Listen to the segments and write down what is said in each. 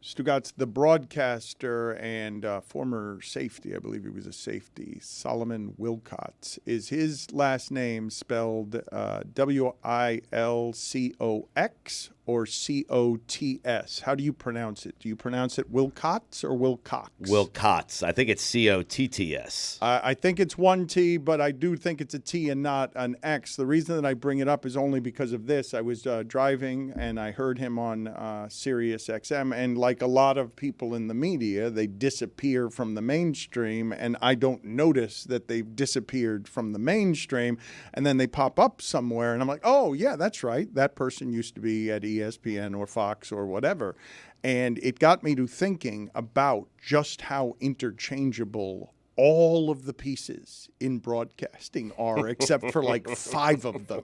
Stugotz, the broadcaster and former safety, I believe he was a safety, Solomon Wilcots. Is his last name spelled Wilcox or Cots? How do you pronounce it? Do you pronounce it Wilcots or Wilcox? Wilcots. I think it's Cotts. I think it's one T, but I do think it's a T and not an X. The reason that I bring it up is only because of this. I was driving and I heard him on Sirius XM, and like a lot of people in the media, they disappear from the mainstream, and I don't notice that they've disappeared from the mainstream, and then they pop up somewhere, and I'm like, oh, yeah, that's right. That person used to be at ESPN or Fox or whatever. And it got me to thinking about just how interchangeable all of the pieces in broadcasting are, except for like 5 of them.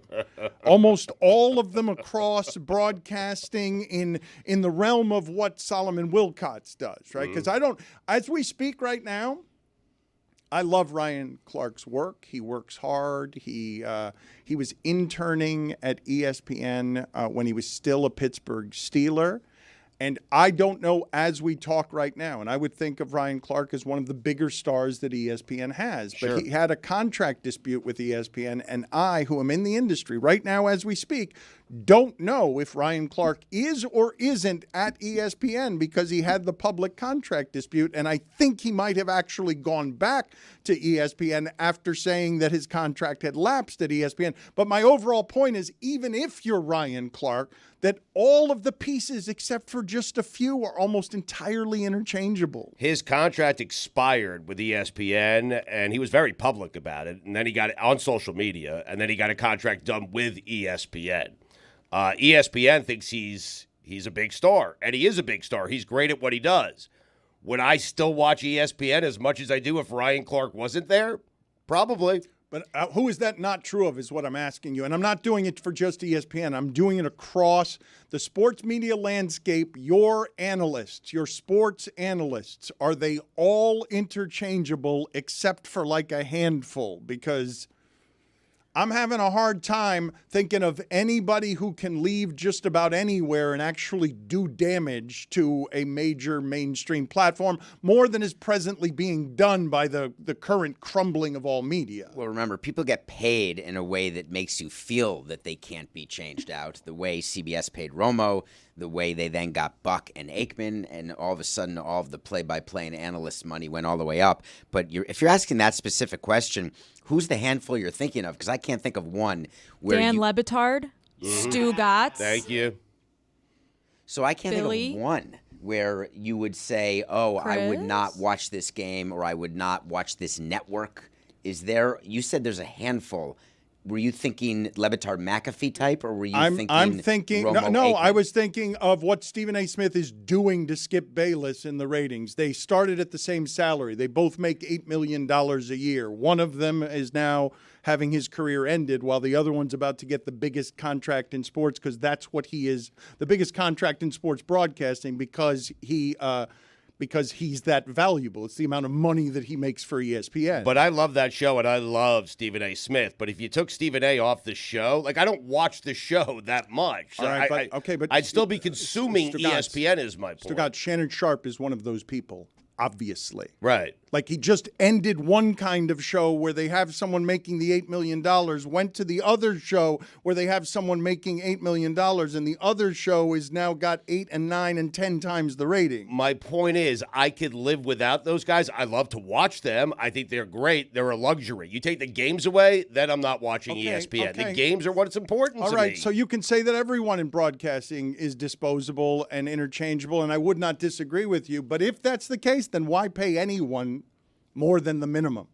Almost all of them across broadcasting in the realm of what Solomon Wilcots does, right? Because as we speak right now, I love Ryan Clark's work. He works hard. He was interning at ESPN when he was still a Pittsburgh Steeler. And I don't know as we talk right now, and I would think of Ryan Clark as one of the bigger stars that ESPN has. But he had a contract dispute with ESPN, and I, who am in the industry right now as we speak, don't know if Ryan Clark is or isn't at ESPN because he had the public contract dispute, and I think he might have actually gone back to ESPN after saying that his contract had lapsed at ESPN. But my overall point is, even if you're Ryan Clark, that all of the pieces, except for just a few, are almost entirely interchangeable. His contract expired with ESPN, and he was very public about it. And then he got it on social media, and then he got a contract done with ESPN. ESPN thinks he's a big star, and he is a big star. He's great at what he does. Would I still watch ESPN as much as I do if Ryan Clark wasn't there? Probably. But who is that not true of is what I'm asking you. And I'm not doing it for just ESPN. I'm doing it across the sports media landscape. Your analysts, your sports analysts, are they all interchangeable except for like a handful? Because I'm having a hard time thinking of anybody who can leave just about anywhere and actually do damage to a major mainstream platform more than is presently being done by the current crumbling of all media. Well, remember, people get paid in a way that makes you feel that they can't be changed out. The way CBS paid Romo, the way they then got Buck and Aikman, and all of a sudden all of the play-by-play and analyst money went all the way up. But if you're asking that specific question, who's the handful you're thinking of? Because I can't think of one. Where Dan Le Batard, Stugotz. Thank you. So I can't think of one where you would say, oh, Chris? I would not watch this game or I would not watch this network. Is there? You said there's a handful. Were you thinking Le Batard McAfee type, or were you thinking? I'm thinking. Romo No, Aikman? I was thinking of what Stephen A. Smith is doing to Skip Bayless in the ratings. They started at the same salary. They both make $8 million a year. One of them is now having his career ended, while the other one's about to get the biggest contract in sports because that's what he is. The biggest contract in sports broadcasting because he's that valuable. It's the amount of money that he makes for ESPN. But I love that show, and I love Stephen A. Smith. But if you took Stephen A. off the show, like I don't watch the show that much. All right, but I'd still be consuming ESPN is my point. Stugotz, Shannon Sharp is one of those people, obviously. Right. Like he just ended one kind of show where they have someone making the $8 million, went to the other show where they have someone making $8 million, and the other show is now got 8 and 9 and 10 times the rating. My point is, I could live without those guys. I love to watch them. I think they're great. They're a luxury. You take the games away, then I'm not watching ESPN. Okay. The games are what's important to me. All right, so you can say that everyone in broadcasting is disposable and interchangeable, and I would not disagree with you. But if that's the case, then why pay anyone more than the minimum?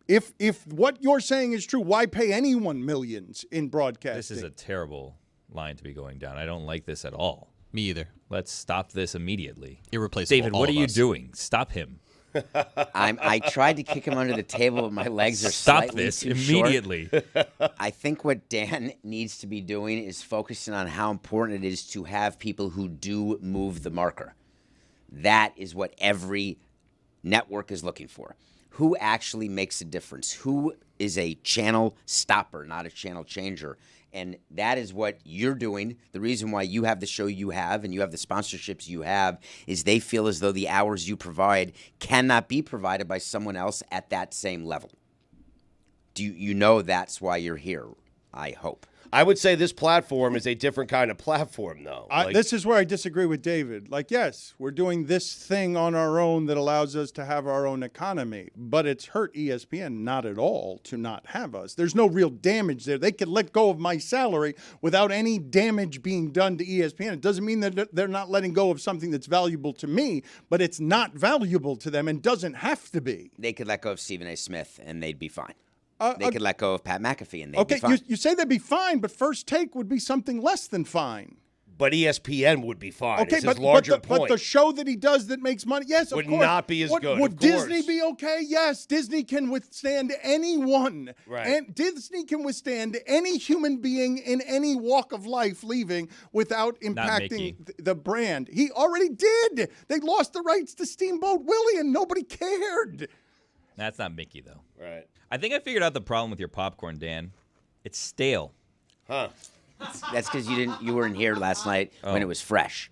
If what you're saying is true, why pay anyone millions in broadcasting? This is a terrible line to be going down. I don't like this at all. Me either. Let's stop this immediately. Irreplaceable. David, what are you doing? Stop him. I tried to kick him under the table, but my legs are Stop slightly this too short. immediately. I think what Dan needs to be doing is focusing on how important it is to have people who do move the marker. That is what every network is looking for. Who actually makes a difference? Who is a channel stopper, not a channel changer? And that is what you're doing. The reason why you have the show you have and you have the sponsorships you have is they feel as though the hours you provide cannot be provided by someone else at that same level. Do you know that's why you're here, I hope. I would say this platform is a different kind of platform, though. This is where I disagree with David. Like, yes, we're doing this thing on our own that allows us to have our own economy, but it's hurt ESPN not at all to not have us. There's no real damage there. They could let go of my salary without any damage being done to ESPN. It doesn't mean that they're not letting go of something that's valuable to me, but it's not valuable to them and doesn't have to be. They could let go of Stephen A. Smith and they'd be fine. They could let go of Pat McAfee and they'd be fine. You say they'd be fine, but First Take would be something less than fine. But ESPN would be fine. Okay, it's his larger point. But the show that he does that makes money, yes, of would course. not be as good. Would of Disney course. be okay? Yes, Disney can withstand anyone. Right. And Disney can withstand any human being in any walk of life leaving without impacting the brand. He already did. They lost the rights to Steamboat Willie and nobody cared. That's not Mickey, though. Right. I think I figured out the problem with your popcorn, Dan. It's stale. Huh. That's because you weren't here last night when it was fresh.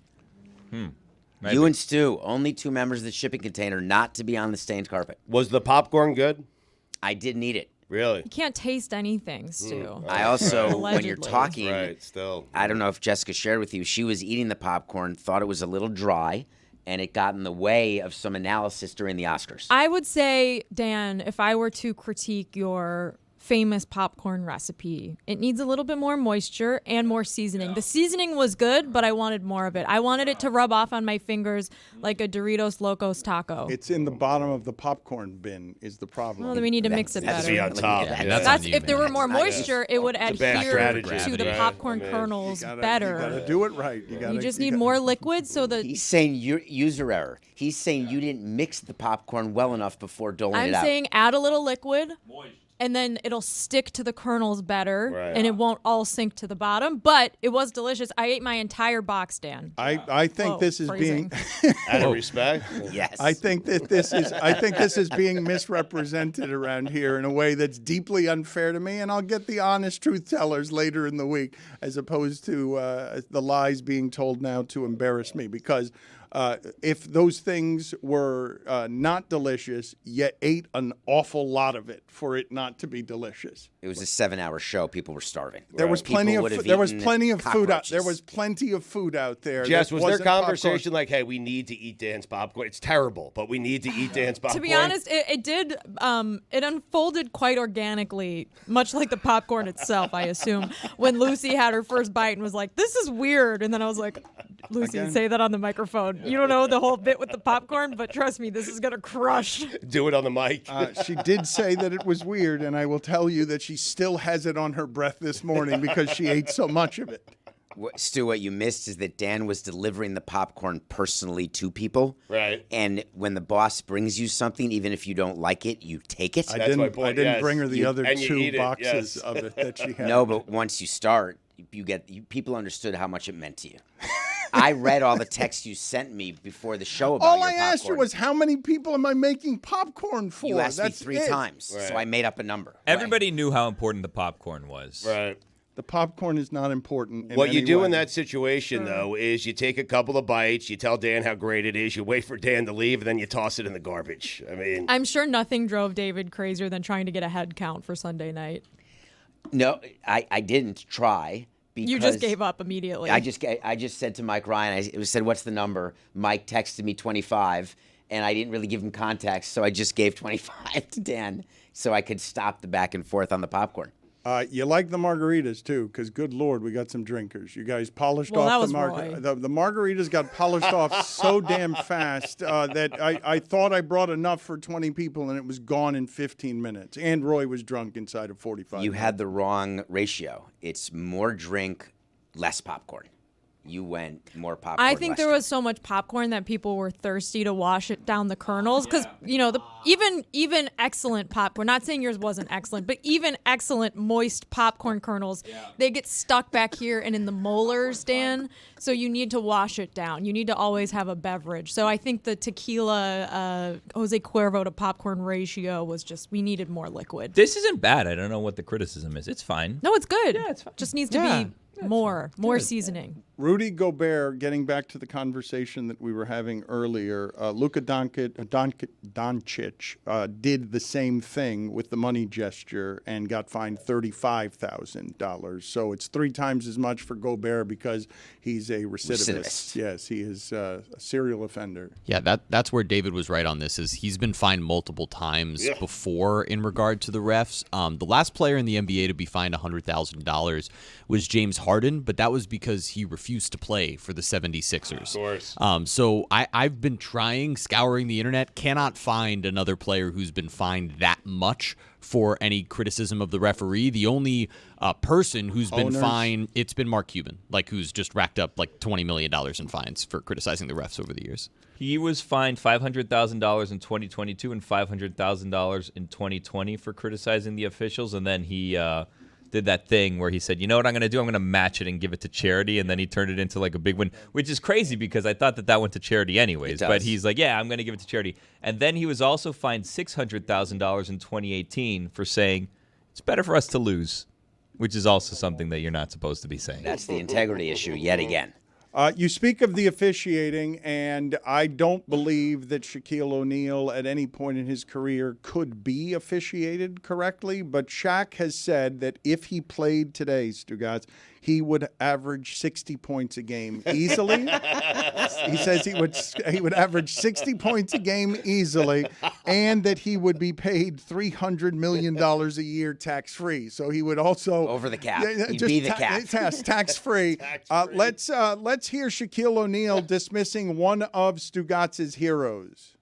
Maybe. You and Stu, only 2 members of the shipping container not to be on the stained carpet. Was the popcorn good? I didn't eat it. Really? You can't taste anything, Stu. I also, when you're Allegedly. talking, Right, still. I don't know if Jessica shared with you, she was eating the popcorn, thought it was a little dry, and it got in the way of some analysis during the Oscars. I would say, Dan, if I were to critique your famous popcorn recipe, it needs a little bit more moisture and more seasoning. Yeah. The seasoning was good, but I wanted more of it. I wanted it to rub off on my fingers like a Doritos Locos taco. It's in the bottom of the popcorn bin is the problem. Well, then we need to mix it Has better. to be on top. Yeah. That's That's on you, if there man. were more moisture, it would It's a bad adhere strategy, to the right? popcorn I mean, kernels You gotta better. do it right. You just need more liquid so that He's saying user error. He's saying you didn't mix the popcorn well enough before doling I'm it out. saying add a little liquid. And then it'll stick to the kernels better, Right. and it won't all sink to the bottom. But it was delicious. I ate my entire box, Dan. I think Whoa, this is phrasing. being Out of respect? Yes. I think this is being misrepresented around here in a way that's deeply unfair to me, and I'll get the honest truth tellers later in the week, as opposed to the lies being told now to embarrass me. Because if those things were not delicious, you ate an awful lot of it for it not to be delicious. It was a 7-hour show. People were starving. There was People plenty would have of there was eaten plenty of food out. cockroaches. There was plenty of food out there. Jess, that was there wasn't popcorn. conversation like, hey, we need to eat Dan's popcorn? It's terrible, but we need to eat Dan's popcorn. To be honest, it did. It unfolded quite organically, much like the popcorn itself, I assume. When Lucy had her first bite and was like, "This is weird," and then I was like, "Lucy, Again? say that on the microphone. You don't know the whole bit with the popcorn, but trust me, this is gonna crush." Do it on the mic. She did say that it was weird, and I will tell you that she still has it on her breath this morning because she ate so much of it. Stu, what you missed is that Dan was delivering the popcorn personally to people. Right. And when the boss brings you something, even if you don't like it, you take it. I That's my didn't. point, I didn't yes. bring her the You- other and you eat two it, boxes yes. of it that she had. No, but once you start, people understood how much it meant to you. I read all the texts you sent me before the show about All your I asked you popcorn. was how many people am I making popcorn for? You asked That's me 3 it. times, so Right. I made up a number. Everybody knew how important the popcorn was. Right. The popcorn is not important. What you any do way. in that situation, though, is you take a couple of bites, you tell Dan how great it is, you wait for Dan to leave, and then you toss it in the garbage. I mean, I'm sure nothing drove David crazier than trying to get a head count for Sunday night. No, I didn't try. Because You just gave up immediately. I just said to Mike Ryan, I said, "What's the number?" Mike texted me 25, and I didn't really give him context, so I just gave 25 to Dan so I could stop the back and forth on the popcorn. You like the margaritas too, because good Lord, we got some drinkers. You guys polished Well, that off was the Roy. the margaritas got polished off so damn fast that I thought I brought enough for 20 people and it was gone in 15 minutes. And Roy was drunk inside of 45 You minutes. had the wrong ratio. It's more drink, less popcorn. You went more popcorn. I think there was so much popcorn that people were thirsty to wash it down the kernels because even excellent popcorn. Not saying yours wasn't excellent, but even excellent moist popcorn kernels, they get stuck back here and in the molars, Dan. So you need to wash it down. You need to always have a beverage. So I think the tequila Jose Cuervo to popcorn ratio was just we needed more liquid. This isn't bad. I don't know what the criticism is. It's fine. No, it's good. Yeah, it's fine. Just needs to be more seasoning. Rudy Gobert, getting back to the conversation that we were having earlier, Luka Doncic did the same thing with the money gesture and got fined $35,000. So it's 3 times as much for Gobert because he's a recidivist. Yes, he is a serial offender. Yeah, that's where David was right on this. Is he's been fined multiple times before in regard to the refs. The last player in the NBA to be fined $100,000 was James Harden, but that was because he refused to play for the 76ers. Of course. So I've been scouring the internet, cannot find another player who's been fined that much for any criticism of the referee. The only person who's been fined, it's been Mark Cuban, who's just racked up $20 million in fines for criticizing the refs over the years. He was fined $500,000 in 2022 and $500,000 in 2020 for criticizing the officials, and then he did that thing where he said, you know what I'm going to do? I'm going to match it and give it to charity, and then he turned it into a big win, which is crazy because I thought that went to charity anyways. But he's like, yeah, I'm going to give it to charity. And then he was also fined $600,000 in 2018 for saying it's better for us to lose, which is also something that you're not supposed to be saying. That's the integrity issue yet again. You speak of the officiating, and I don't believe that Shaquille O'Neal at any point in his career could be officiated correctly, but Shaq has said that if he played today, Stugotz, he would average 60 points a game easily. He says he would average 60 points a game easily, and that he would be paid $300 million a year tax-free. So he would also over the cap. He'd be the cap. Tax-free. Let's hear Shaquille O'Neal dismissing one of Stugotz's heroes.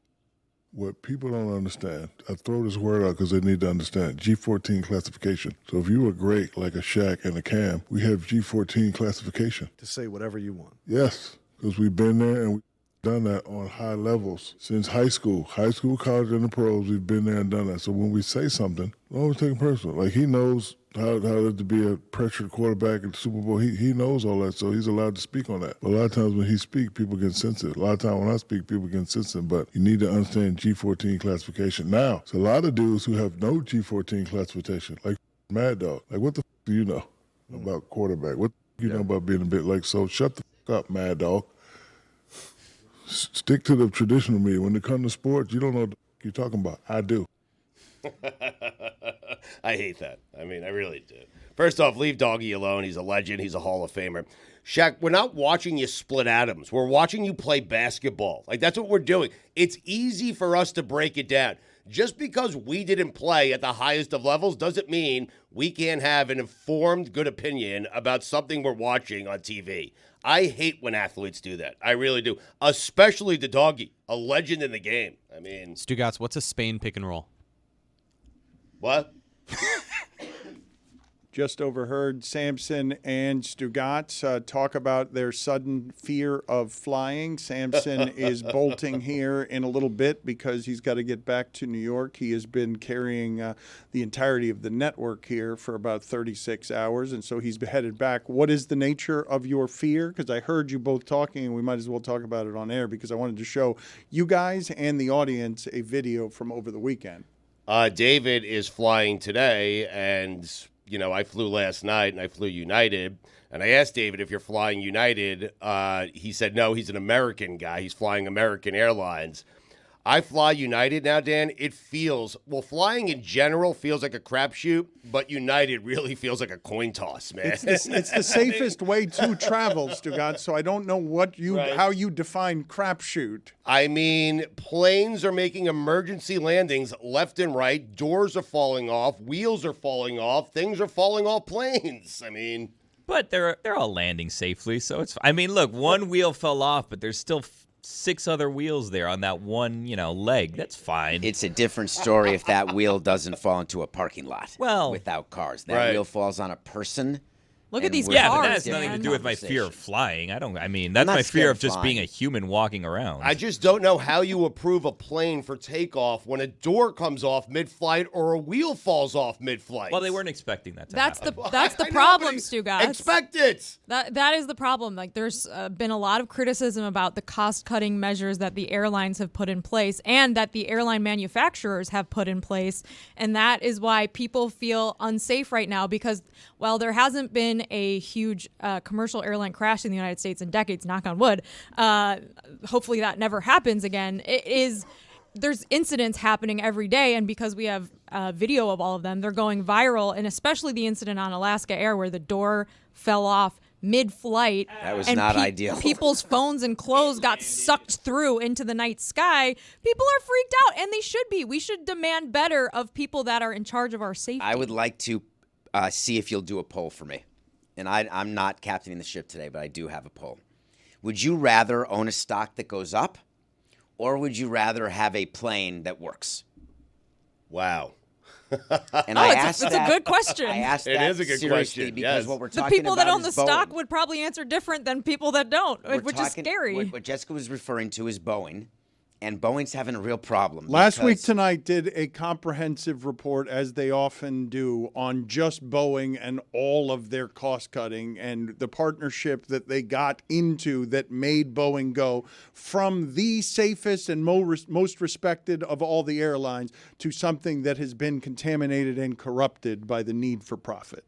What people don't understand, I throw this word out because they need to understand, G14 classification. So if you were great like a Shaq and a Cam, we have G14 classification. To say whatever you want. Yes, because we've been there and we've done that on high levels since high school, college, and the pros. We've been there and done that. So when we say something, don't always take it personal. He knows how to be a pressured quarterback at the Super Bowl. He knows all that, so he's allowed to speak on that. But a lot of times when he speaks, people get sensitive. A lot of times when I speak, people get sensitive. But you need to understand G14 classification. Now, it's a lot of dudes who have no G14 classification, like Mad Dog. What the do you know about quarterback? What do you know about being a bit so shut the up, Mad Dog. Stick to the traditional media. When it comes to sports, you don't know what you're talking about. I do. I hate that. I really do. First off, leave Doggy alone. He's a legend. He's a Hall of Famer. Shaq, we're not watching you split atoms. We're watching you play basketball. That's what we're doing. It's easy for us to break it down. Just because we didn't play at the highest of levels doesn't mean we can't have an informed, good opinion about something we're watching on TV. I hate when athletes do that. I really do. Especially the Doggy, a legend in the game. Stugotz, what's a Spain pick and roll? What? Just overheard Samson and Stugotz talk about their sudden fear of flying. Samson is bolting here in a little bit because he's got to get back to New York. He has been carrying the entirety of the network here for about 36 hours, and so he's headed back. What is the nature of your fear? Because I heard you both talking, and we might as well talk about it on air because I wanted to show you guys and the audience a video from over the weekend. David is flying today, and I flew last night, and I flew United. And I asked David if you're flying United. He said no, he's an American guy. He's flying American Airlines. I fly United now, Dan. It feels, flying in general feels like a crapshoot, but United really feels like a coin toss, man. It's the safest way to travel, Stugotz, so I don't know how you define crapshoot. Planes are making emergency landings left and right. Doors are falling off. Wheels are falling off. Things are falling off planes. But they're all landing safely, so it's. Look, one wheel fell off, but there's still 6 other wheels there on that one, leg. That's fine. It's a different story if that wheel doesn't fall into a parking lot. Well, without cars. That wheel falls on a person. Look at these we're Yeah, cars, but that has man. nothing to do with my fear of flying. That's I'm my not fear scared of of just being a flying. human walking around. I just don't know how you approve a plane for takeoff when a door comes off mid-flight or a wheel falls off mid-flight. Well, they weren't expecting that to That's happen. that's the I know, problem, but Stugotz. Expect it. That is the problem. Like, there's been a lot of criticism about the cost-cutting measures that the airlines have put in place and that the airline manufacturers have put in place, and that is why people feel unsafe right now. Because while there hasn't been a huge commercial airline crash in the United States in decades, knock on wood, hopefully that never happens again. There's incidents happening every day, and because we have video of all of them, they're going viral. And especially the incident on Alaska Air where the door fell off mid-flight. That was and not ideal. People's phones and clothes got sucked through into the night sky. People are freaked out, and they should be. We should demand better of people that are in charge of our safety. I would like to see if you'll do a poll for me. And I'm not captaining the ship today, but I do have a poll. Would you rather own a stock that goes up, or would you rather have a plane that works? Wow. And it's a good question. I asked It that is a good seriously question, because yes. what we're The talking people about that own the is Boeing. stock would probably answer different than people that don't, which is scary. What Jessica was referring to is Boeing, and Boeing's having a real problem. Last week because- tonight did a comprehensive report, as they often do, on just Boeing and all of their cost cutting and the partnership that they got into that made Boeing go from the safest and most respected of all the airlines to something that has been contaminated and corrupted by the need for profit.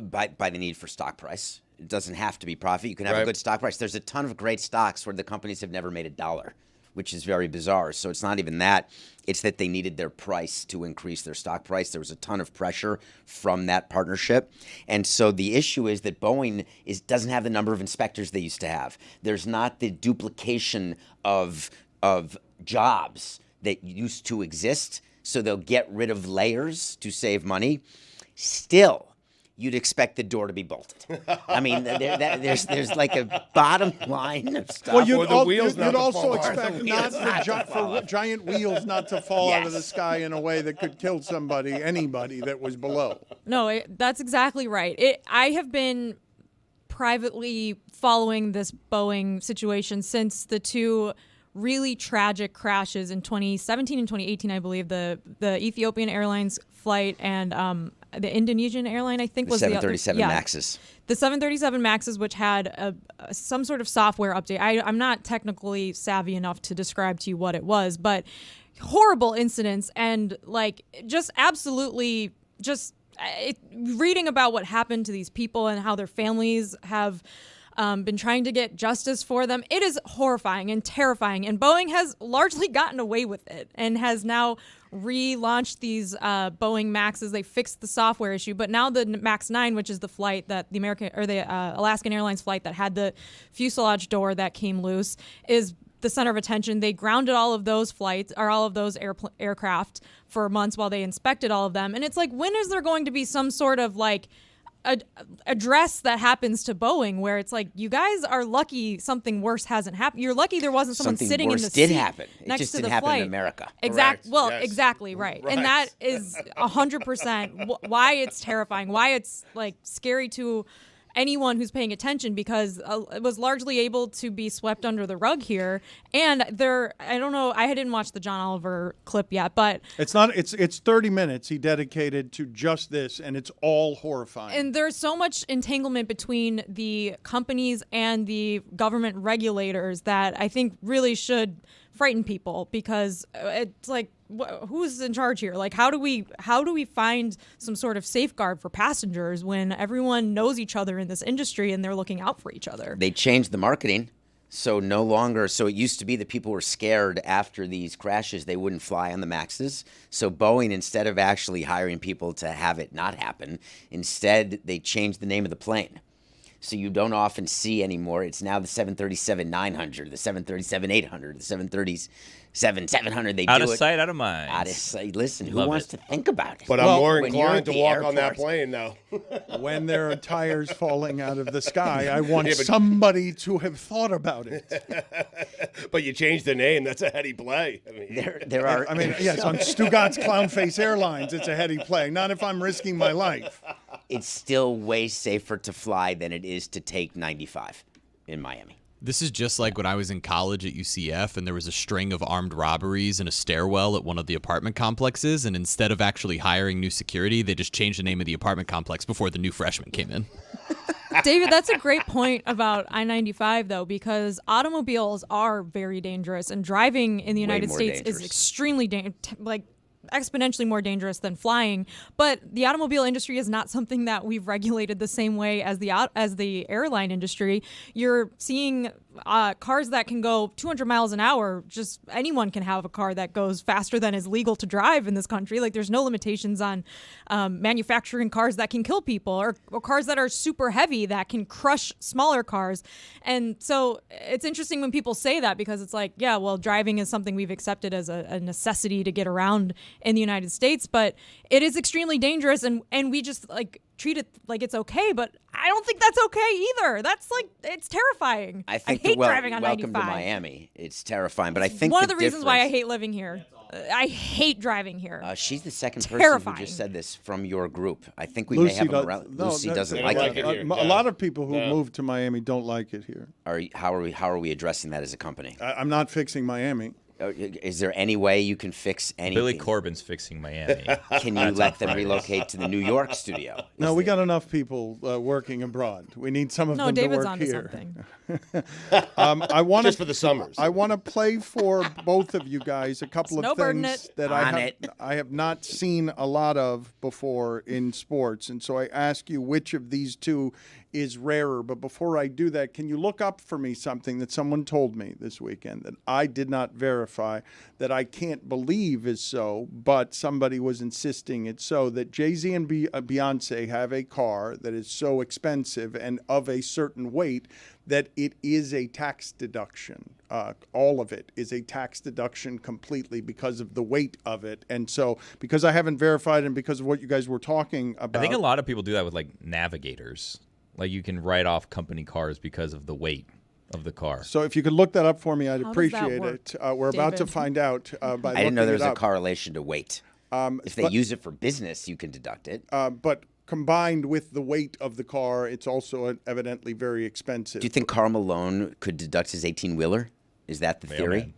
by the need for stock price. It doesn't have to be profit. You can have a Right. good stock price. There's a ton of great stocks where the companies have never made $1, which is very bizarre. So it's not even that. It's that they needed their price to increase their stock price. There was a ton of pressure from that partnership. And so the issue is that Boeing doesn't have the number of inspectors they used to have. There's not the duplication of jobs that used to exist. So they'll get rid of layers to save money. Still, you'd expect the door to be bolted. I mean, there's like a bottom line of stuff. Well, Or the wheels not you'd to also fall off. expect not for giant wheels not to fall out of the Yes. sky in a way that could kill anybody that was below. No, that's exactly right. I have been privately following this Boeing situation since the two really tragic crashes in 2017 and 2018, I believe, the Ethiopian Airlines flight and the Indonesian airline, I think, The was 737 the other. Maxes. The 737 Maxes, which had some sort of software update. I'm not technically savvy enough to describe to you what it was, but horrible incidents and just absolutely reading about what happened to these people and how their families have been trying to get justice for them. It is horrifying and terrifying. And Boeing has largely gotten away with it and has now relaunched these Boeing Maxes. They fixed the software issue, but now the Max 9, which is the flight that the Alaskan Airlines flight that had the fuselage door that came loose, is the center of attention. They grounded all of those flights or all of those aircraft for months while they inspected all of them. And it's like, when is there going to be some sort of address that happens to Boeing where it's like, you guys are lucky something worse hasn't happened. You're lucky there wasn't someone Something sitting in worse the did seat happen. It next just to didn't the happen flight. in America. Correct. Well, Yes. exactly right. Right. And that is 100% why it's terrifying, why it's scary to anyone who's paying attention, because it was largely able to be swept under the rug here. And I don't know, I didn't watch the John Oliver clip yet, but It's 30 minutes he dedicated to just this, and it's all horrifying. and there's so much entanglement between the companies and the government regulators that I think really should frighten people, because it's like, who's in charge here? How do we find some sort of safeguard for passengers when everyone knows each other in this industry and they're looking out for each other? They changed the marketing. So no longer, so it used to be that people were scared after these crashes, they wouldn't fly on the Maxes. So Boeing, instead of actually hiring people to have it not happen, instead they changed the name of the plane. So you don't often see anymore. It's now the 737-900, the 737-800, the 737-700. They Out do of it. sight, out of mind. Out of sight. Listen, who Love wants it. to think about it? But I'm more when you're at inclined to the walk on that airport. plane, though. When there are tires falling out of the sky, I want Yeah, but- somebody to have thought about it. But you changed the name. That's a heady play. I mean, There are. I mean, yes, on Stugotz Clownface Airlines, it's a heady play. Not if I'm risking my life. it's still way safer to fly than it is to take 95 in Miami. This is just like when I was in college at UCF and there was a string of armed robberies in a stairwell at one of the apartment complexes, and instead of actually hiring new security, they just changed the name of the apartment complex before the new freshmen came in. David, that's a great point about I-95, though, because automobiles are very dangerous, and driving in the United States is extremely exponentially more dangerous than flying. But the automobile industry is not something that we've regulated the same way as the airline industry. You're seeing cars that can go 200 miles an hour. Just anyone can have a car that goes faster than is legal to drive in this country. Like, there's no limitations on manufacturing cars that can kill people, or cars that are super heavy that can crush smaller cars. And so it's interesting when people say that, because it's like, yeah, well, driving is something we've accepted as a necessity to get around in the United States, but it is extremely dangerous, and we just treat it like it's okay, but I don't think that's okay either. That's it's terrifying. I hate driving on 95. Welcome to Miami. It's terrifying, but I think one of the reasons why I hate living here. I hate driving here. She's the second person who just said this from your group. I think we may have them around. Lucy doesn't like it here. A lot of people who moved to Miami don't like it here. How are we addressing that as a company? I'm not fixing Miami. Is there any way you can fix anything? Billy Corbin's fixing Miami. Can you let them relocate to the New York studio? No, we got enough people working abroad. We need some of them David's to work here. Something. I want just for the summers. I want to play for both of you guys a couple of things that I have not seen a lot of before in sports, and so I ask you which of these two is rarer. But before I do that, can you look up for me something that someone told me this weekend that I did not verify, that I can't believe is so, but somebody was insisting it's so, that Jay-Z and Beyonce have a car that is so expensive and of a certain weight that it is a tax deduction. All of it is a tax deduction completely because of the weight of it. And so because I haven't verified and because of what you guys were talking about. I think a lot of people do that with Navigators. Like, you can write off company cars because of the weight of the car. So if you could look that up for me, I'd appreciate it. We're about to find out by looking it up. I didn't know there was a correlation to weight. If they use it for business, you can deduct it. But combined with the weight of the car, it's also evidently very expensive. Do you think Karl Malone could deduct his 18-wheeler? Is that the theory?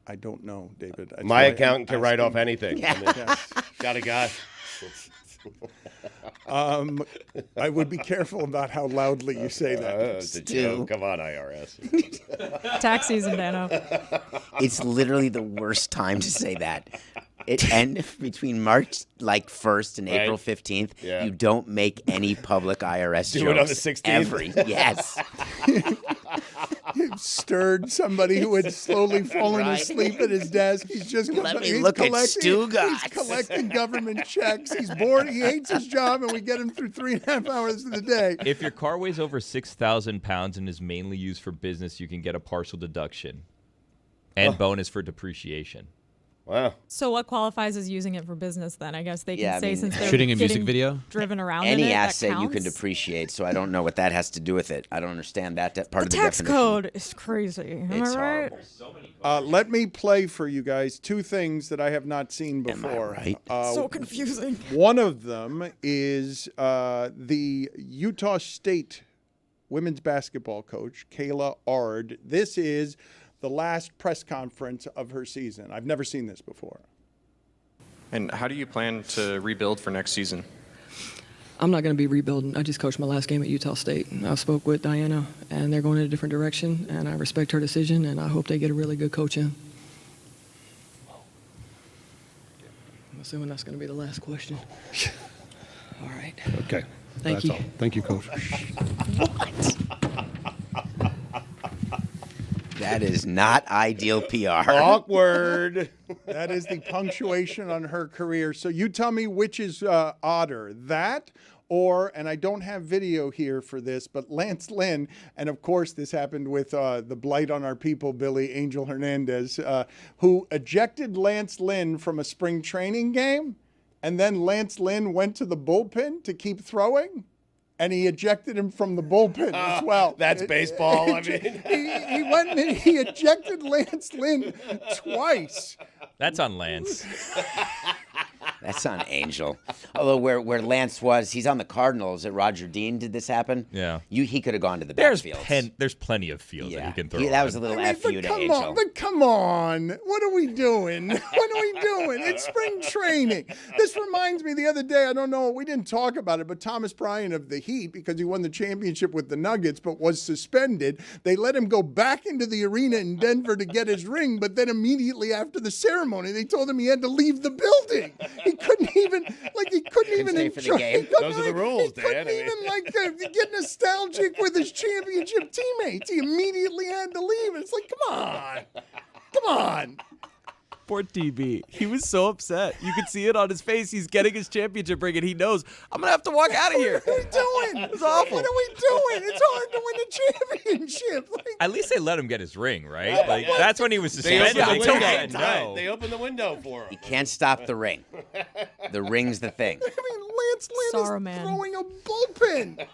I don't know, David. My accountant can write off anything. Yeah. Got a guy. I would be careful about how loudly you say that. Come on, IRS. Tax season, Dano. It's literally the worst time to say that. And between March 1st and April 15th, you don't make any public IRS jokes. Do it on the 16th? Yes. You've stirred somebody who had slowly fallen asleep at his desk. He's just look at Stugotz. He's collecting government checks. He's bored. He hates his job, and we get him through 3.5 hours of the day. If your car weighs over 6,000 pounds and is mainly used for business, you can get a partial deduction and bonus for depreciation. Wow. So what qualifies as using it for business then? I guess they can say since they're shooting a music video, driven around any in it, asset you can depreciate. So I don't know what that has to do with it. I don't understand that part of the tax definition. code is crazy. Am It's I right? horrible. Let me play for you guys two things that I have not seen before. Am I right? So confusing. One of them is the Utah State women's basketball coach, Kayla Ard. This is the last press conference of her season. I've never seen this before. And how do you plan to rebuild for next season? I'm not going to be rebuilding. I just coached my last game at Utah State. I spoke with Diana, and they're going in a different direction, and I respect her decision, and I hope they get a really good coach in. I'm assuming that's going to be the last question. All right. Okay. Thank you. All. Thank you, Coach. What? That is not ideal PR. Awkward. That is the punctuation on her career. So you tell me which is odder, that or, and I don't have video here for this, but Lance Lynn, and of course this happened with the blight on our people, Billy Angel Hernandez, who ejected Lance Lynn from a spring training game, and then Lance Lynn went to the bullpen to keep throwing. And he ejected him from the bullpen as well. That's baseball. I mean, he went and he ejected Lance Lynn twice. That's on Lance. That's not Angel. Although where Lance was, he's on the Cardinals. At Roger Dean, did this happen? Yeah. He could have gone to the There's backfields. there's plenty of fields that he can throw. That was a on. little I mean, F you to come Angel. on, but come on. What are we doing? What are we doing? It's spring training. This reminds me the other day, I don't know, we didn't talk about it, but Thomas Bryant of the Heat, because he won the championship with the Nuggets but was suspended, they let him go back into the arena in Denver to get his ring, but then immediately after the ceremony, they told him he had to leave the building. He couldn't even stay for the enjoy game. Those are the rules, He Dan. couldn't even get nostalgic with his championship teammates. He immediately had to leave. It's like, come on. Poor TB. He was so upset. You could see it on his face. He's getting his championship ring, and he knows, I'm going to have to walk out of here. What are we doing? It's awful. What are we doing? It's hard to win a championship. Like, At least they let him get his ring, right? Like that's when he was They suspended. opened the They told window. him no. They opened the window for him. You can't stop the ring. The ring's the thing. I mean, Lance Sorrow is man. throwing a bullpen.